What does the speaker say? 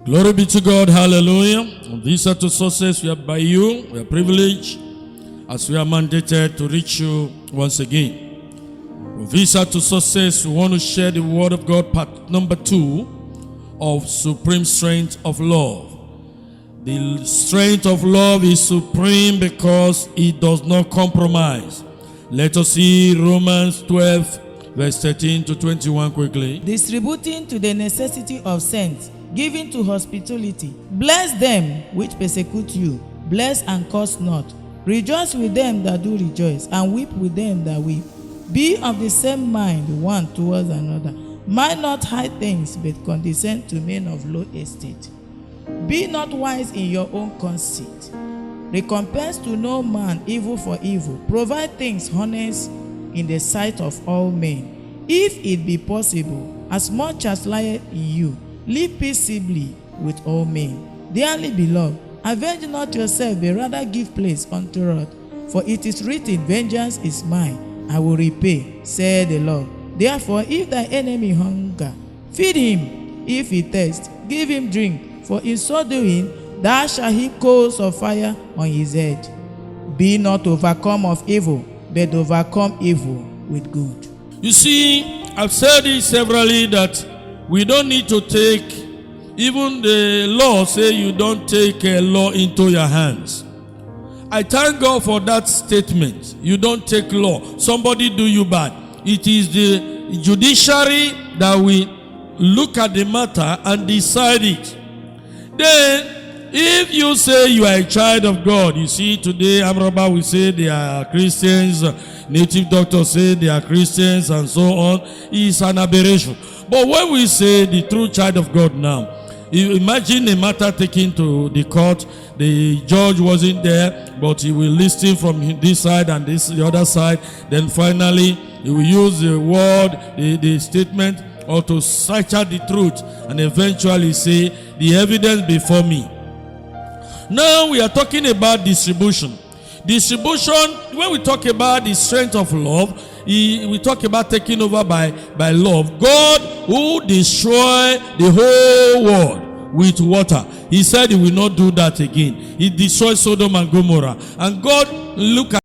Glory be to God. Hallelujah. Visa to success, we are by you. We are privileged as we are mandated to reach you once again. Visa to success, we want to share the word of God, part number 2 of supreme strength of love. The strength of love is supreme because it does not compromise. Let us see Romans 12, verse 13 to 21 quickly. Distributing to the necessity of saints, giving to hospitality. Bless them which persecute you. Bless and curse not. Rejoice with them that do rejoice, and weep with them that weep. Be of the same mind one towards another. Mind not high things, but condescend to men of low estate. Be not wise in your own conceit. Recompense to no man evil for evil. Provide things honest in the sight of all men. If it be possible, as much as lieth in you, live peaceably with all men. Dearly beloved, avenge not yourself, but rather give place unto wrath. For it is written, vengeance is mine, I will repay, saith the Lord. Therefore, if thy enemy hunger, feed him. If he thirst, give him drink. For in so doing, thou shalt heap coals of fire on his head. Be not overcome of evil, but overcome evil with good. You see, I've said this severally that we don't need to take, even the law say you don't take a law into your hands. I thank God for that statement. You don't take law. Somebody do you bad. It is the judiciary that will look at the matter and decide it. Then, if you say you are a child of God, you see today Amraba will say they are Christians, native doctors say they are Christians and so on. It's an aberration. But when we say the true child of God now, you imagine a matter taken to the court, the judge wasn't there, but he will listen from this side and the other side. Then finally, he will use the word, the statement, or to search out the truth and eventually say, the evidence before me. Now we are talking about distribution. Distribution, when we talk about the strength of love, we talk about taking over by love. God who destroyed the whole world with water, he said he will not do that again. He destroyed Sodom and Gomorrah. And God look at